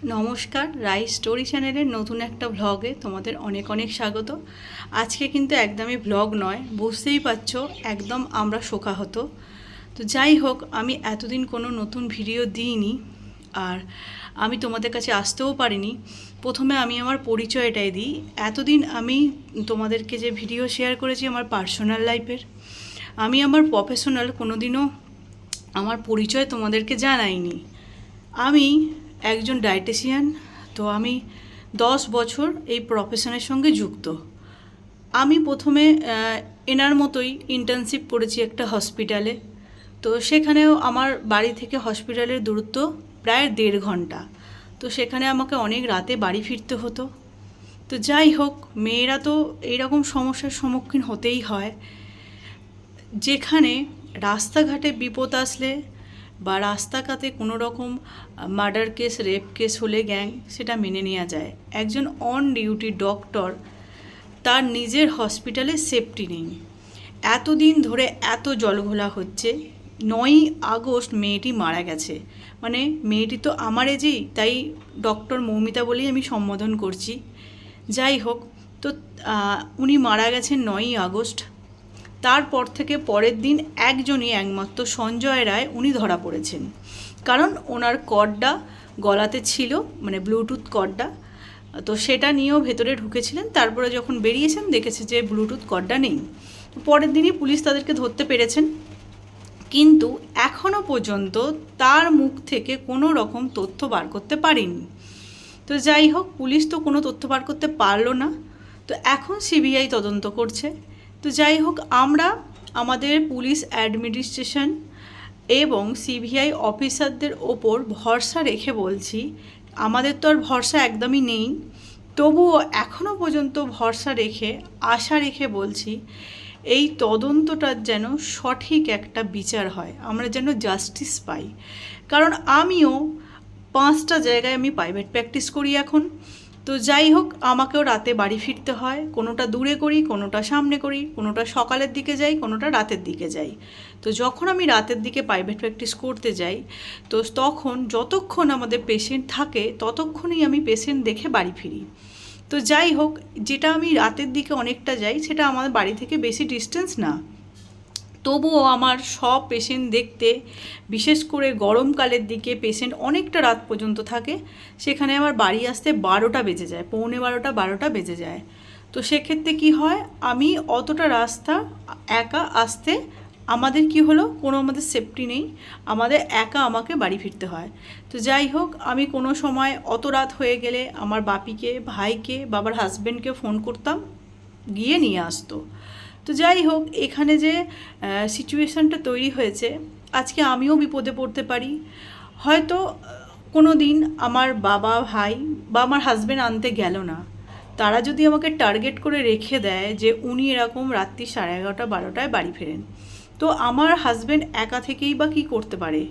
নমস্কার, রাই স্টোরি চ্যানেলের নতুন একটা ভ্লগে তোমাদের অনেক অনেক স্বাগত। আজকে কিন্তু একদমই ভ্লগ নয়, বুঝতেই পারছো একদম আমরা শোকাহত। তো যাই হোক, আমি এতদিন কোনো নতুন ভিডিও দিইনি, আর আমি তোমাদের কাছে আসতেও পারিনি। প্রথমে আমি আমার পরিচয়টাই দিই। এতদিন আমি তোমাদেরকে যে ভিডিও শেয়ার করেছি আমার পার্সোনাল লাইফের, আমি আমার প্রফেশনাল কোনোদিনও আমার পরিচয় তোমাদেরকে জানাইনি। আমি একজন ডায়েটিশিয়ান। তো আমি 10 বছর এই প্রফেশনের সঙ্গে যুক্ত। আমি প্রথমে এনার মতোই ইন্টার্নশিপ করেছি একটা হসপিটালে। তো সেখানেও আমার বাড়ি থেকে হসপিটালের দূরত্ব প্রায় 1.5 ঘন্টা। তো সেখানে আমাকে অনেক রাতে বাড়ি ফিরতে হতো। তো যাই হোক, মেয়েরা তো এইরকম সমস্যার সম্মুখীন হতেই হয়, যেখানে রাস্তাঘাটে বিপদ আসলে বা রাস্তাঘাটে কোনো রকম মার্ডার কেস, রেপ কেস হলে গ্যাং সেটা মেনে নেওয়া যায়। একজন অন ডিউটি ডক্টর, তার নিজের হসপিটালে সেফটি নেই। এতদিন ধরে এত জলঘোলা হচ্ছে। 9ই আগস্ট মেয়েটি মারা গেছে। মানে মেয়েটি তো আমার এজেই, তাই ডক্টর মৌমিতা বলেই আমি সম্বোধন করছি। যাই হোক, তো উনি মারা গেছেন 9ই আগস্ট। তারপর থেকে পরের দিন একজনই একমাত্র সঞ্জয় রায়, উনি ধরা পড়েছেন। কারণ ওনার কর্ডটা গলাতে ছিল, মানে ব্লুটুথ কর্ডটা। তো সেটা নিয়েও ভেতরে ঢুকেছিলেন। তারপরে যখন বেরিয়েছেন দেখেছে যে ব্লুটুথ কর্ডটা নেই। পরের দিনই পুলিশ তাদেরকে ধরতে পেরেছেন, কিন্তু এখনও পর্যন্ত তার মুখ থেকে কোনো রকম তথ্য বার করতে পারেনি। তো যাই হোক, পুলিশ তো কোনো তথ্য বার করতে পারলো না। তো এখন সিবিআই তদন্ত করছে। তো যাই হোক, আমরা আমাদের পুলিশ অ্যাডমিনিস্ট্রেশন এবং সিবিআই অফিসারদের ওপর ভরসা রেখে বলছি, আমাদের তো আর ভরসা একদমই নেই, তবুও এখনও পর্যন্ত ভরসা রেখে আশা রেখে বলছি এই তদন্তটার যেন সঠিক একটা বিচার হয়, আমরা যেন জাস্টিস পাই। কারণ আমিও 5টা জায়গায় আমি প্রাইভেট প্র্যাকটিস করি এখন। তো যাই হোক, আমাকেও রাতে বাড়ি ফিরতে হয়। কোনোটা দূরে করি, কোনোটা সামনে করি, কোনোটা সকালের দিকে যাই, কোনোটা রাতের দিকে যাই। তো যখন আমি রাতের দিকে প্রাইভেট প্র্যাকটিস করতে যাই, তো তখন যতক্ষণ আমাদের পেশেন্ট থাকে ততক্ষণই আমি পেশেন্ট দেখে বাড়ি ফিরি। তো যাই হোক, যেটা আমি রাতের দিকে অনেকটা যাই, সেটা আমাদের বাড়ি থেকে বেশি ডিস্টেন্স না। তবুও আমার সব পেশেন্ট দেখতে, বিশেষ করে গরমকালের দিকে পেশেন্ট অনেকটা রাত পর্যন্ত থাকে, সেখানে আমার বাড়ি আসতে 12টা বেজে যায়, পৌনে 12টা বেজে যায়। তো সেক্ষেত্রে কি হয়, আমি অতটা রাস্তা একা আসতে আমাদের কি হলো, কোনো আমাদের সেফটি নেই, আমাদের একা আমাকে বাড়ি ফিরতে হয়। তো যাই হোক, আমি কোনো সময় অত রাত হয়ে গেলে আমার বাপিকে, ভাইকে, বাবার হাজব্যান্ডকে ফোন করতাম, গিয়ে নিয়ে আসতো। তো যাই হোক, এখানে যে সিচুয়েশানটা তৈরি হয়েছে, আজকে আমিও বিপদে পড়তে পারি। হয়তো কোনো দিন আমার বাবা, ভাই বা আমার হাজব্যান্ড আনতে গেল না, তারা যদি আমাকে টার্গেট করে রেখে দেয় যে উনি এরকম রাত্রি 11:30 12টায় বাড়ি ফেরেন, তো আমার হাজব্যান্ড একা থেকেই বা কী করতে পারে?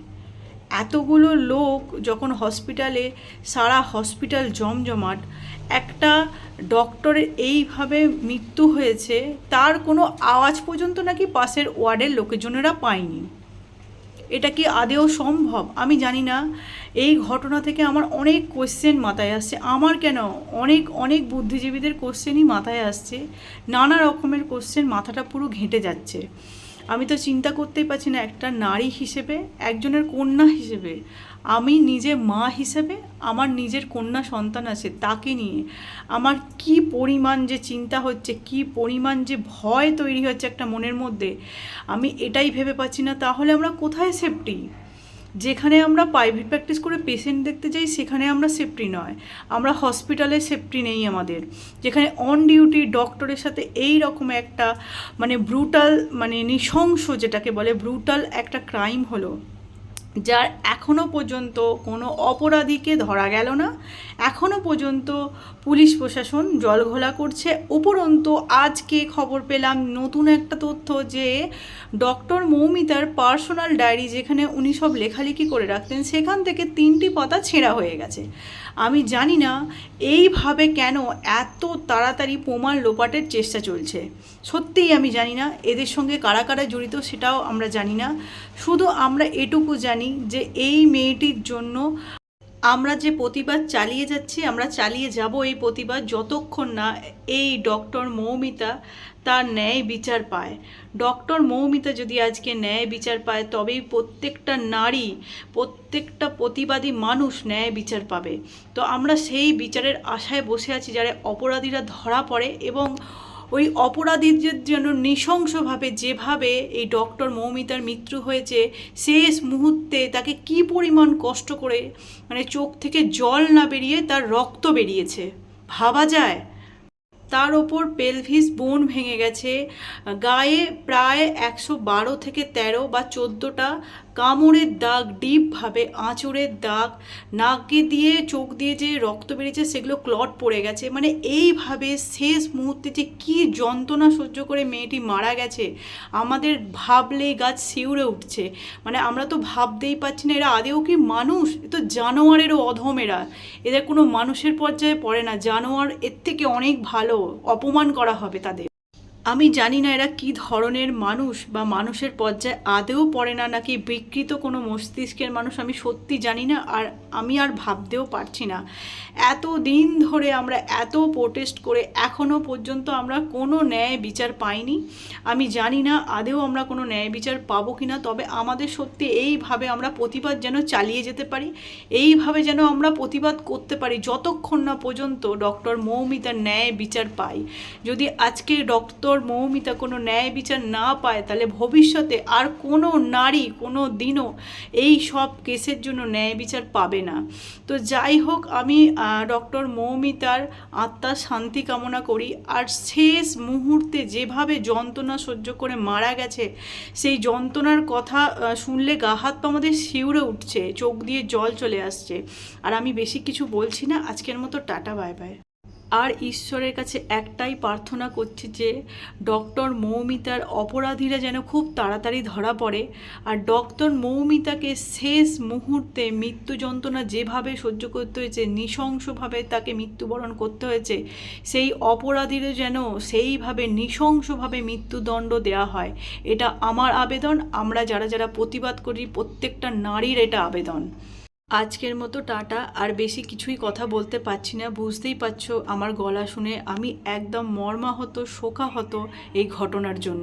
এতগুলো লোক যখন হসপিটালে, সারা হসপিটাল জমজমাট, একটা ডক্টরের এইভাবে মৃত্যু হয়েছে, তার কোনো আওয়াজ পর্যন্ত নাকি পাশের ওয়ার্ডের লোকজনেরা পায়নি। এটা কি আদেও সম্ভব? আমি জানি না। এই ঘটনা থেকে আমার অনেক কোশ্চেন মাথায় আসছে। আমার কেন, অনেক অনেক বুদ্ধিজীবীদের কোশ্চেনই মাথায় আসছে। নানা রকমের কোশ্চেন, মাথাটা পুরো ঘেঁটে যাচ্ছে। আমি তো চিন্তা করতেই পারছি না, একটা নারী হিসেবে, একজনের কন্যা হিসেবে, আমি নিজে মা হিসেবে, আমার নিজের কন্যা সন্তান আছে, তাকে নিয়ে আমার কি পরিমাণ যে চিন্তা হচ্ছে, কি পরিমাণ যে ভয় তৈরি হচ্ছে একটা মনের মধ্যে, আমি এটাই ভেবে পাচ্ছি না। তাহলে আমরা কোথায় সেফটি? যেখানে আমরা প্রাইভেট প্র্যাকটিস করে পেশেন্ট দেখতে যাই, সেখানে আমরা সেফটি নয়, আমরা হসপিটালে সেফটি নেই আমাদের। যেখানে অন ডিউটি ডক্টরের সাথে এই রকম একটা মানে ব্রুটাল, মানে নৃশংস যেটাকে বলে ব্রুটাল একটা ক্রাইম হলো, যার এখনও পর্যন্ত কোনো অপরাধীকে ধরা গেল না। এখনও পর্যন্ত পুলিশ প্রশাসন জলঘোলা করছে। উপরন্তু আজকে খবর পেলাম নতুন একটা তথ্য, যে ডক্টর মৌমিতার পার্সোনাল ডায়েরি, যেখানে উনি সব লেখালেখি করে রাখতেন, সেখান থেকে 3টি পাতা ছেঁড়া হয়ে গেছে। আমি জানি না এইভাবে কেন এত তাড়াতাড়ি প্রমাণ লোপাটের চেষ্টা চলছে। সত্যিই আমি জানি না এদের সঙ্গে কারা কারা জড়িত, সেটাও আমরা জানি না। শুধু আমরা এটুকু জানি যে এই মেয়েটির জন্য আমরা যে প্রতিবাদ চালিয়ে যাচ্ছি, আমরা চালিয়ে যাব এই প্রতিবাদ যতক্ষণ না এই ডক্টর মৌমিতা তার ন্যায় বিচার পায়। ডক্টর মৌমিতা যদি আজকে ন্যায় বিচার পায়, তবেই প্রত্যেকটা নারী, প্রত্যেকটা প্রতিবাদী মানুষ ন্যায় বিচার পাবে। তো আমরা সেই বিচারের আশায় বসে আছি, যারা অপরাধীরা ধরা পড়ে এবং ওই অপরাধীদের জন্য নৃশংসভাবে যেভাবে এই ডক্টর মৌমিতার মৃত্যু হয়েছে, শেষ মুহূর্তে তাকে কি পরিমাণ কষ্ট করে, মানে চোখ থেকে জল না বেরিয়ে তার রক্ত বেরিয়েছে, ভাবা যায়? তার ওপর পেলভিস বোন ভেঙে গেছে, গায়ে প্রায় 112 থেকে 13 বা 14টা কামড়ের দাগ, ডিপভাবে আঁচড়ের দাগ, নাকে দিয়ে চোখ দিয়ে যে রক্ত বেরিয়েছে সেগুলো ক্লট পড়ে গেছে। মানে এইভাবে শেষ মুহূর্তে যে কী যন্ত্রণা সহ্য করে মেয়েটি মারা গেছে, আমাদের ভাবলেই গাছ শিউরে উঠছে। মানে আমরা তো ভাবতেই পারছি না, এরা আদেও কি মানুষ? এ তো জানোয়ারেরও অধম এরা, এদের কোনো মানুষের পর্যায়ে পড়ে না। জানোয়ার এর থেকে অনেক ভালো, অপমান করা হবে তাদের। আমি জানি না এরা কি ধরনের মানুষ বা মানুষের পর্যায়ে আদেও পড়ে না, নাকি বিকৃত কোনো মস্তিষ্কের মানুষ, আমি সত্যি জানি না। আর আমি আর ভাবতেও পারছি না। এত দিন ধরে আমরা এত প্রোটেস্ট করে এখনও পর্যন্ত আমরা কোনো ন্যায় বিচার পাইনি। আমি জানি না আদেও আমরা কোনো ন্যায় বিচার পাবো কি না। তবে আমাদের সত্যি এইভাবে আমরা প্রতিবাদ যেন চালিয়ে যেতে পারি, এইভাবে যেন আমরা প্রতিবাদ করতে পারি যতক্ষণ না পর্যন্ত ডক্টর মৌমিতার ন্যায় বিচার পাই। যদি আজকে ডক্টর মৌমিতা কোনো ন্যায় বিচার না পায়, তাহলে ভবিষ্যতে আর কোনো নারী কোনো দিনও এই সব কেসের জন্য ন্যায় বিচার পাবে না। তো যাই হোক, আমি ডক্টর মৌমিতার আত্মার শান্তি কামনা করি। আর শেষ মুহূর্তে যেভাবে যন্ত্রণা সহ্য করে মারা গেছে, সেই যন্ত্রণার কথা শুনলে গা হাত পা আমাদের শিউরে উঠছে, চোখ দিয়ে জল চলে আসছে। আর আমি বেশি কিছু বলছি না, আজকের মতো টাটা, বাই বাই। আর ঈশ্বরের কাছে একটাই প্রার্থনা করছি যে ডক্টর মৌমিতার অপরাধীরা যেন খুব তাড়াতাড়ি ধরা পড়ে। আর ডক্টর মৌমিতাকে শেষ মুহূর্তে মৃত্যু যন্ত্রণা যেভাবে সহ্য করতে হয়েছে, নৃশংসভাবে তাকে মৃত্যুবরণ করতে হয়েছে, সেই অপরাধীরা যেন সেইভাবে নৃশংসভাবে মৃত্যুদণ্ড দেওয়া হয়। এটা আমার আবেদন। আমরা যারা যারা প্রতিবাদ করি প্রত্যেকটা নারীর এটা আবেদন। আজকের মতো টাটা। আর বেশি কিছুই কথা বলতে পারছি না, বুঝতেই পারছো আমার গলা শুনে আমি একদম মর্মাহত, শোকাহত এই ঘটনার জন্য।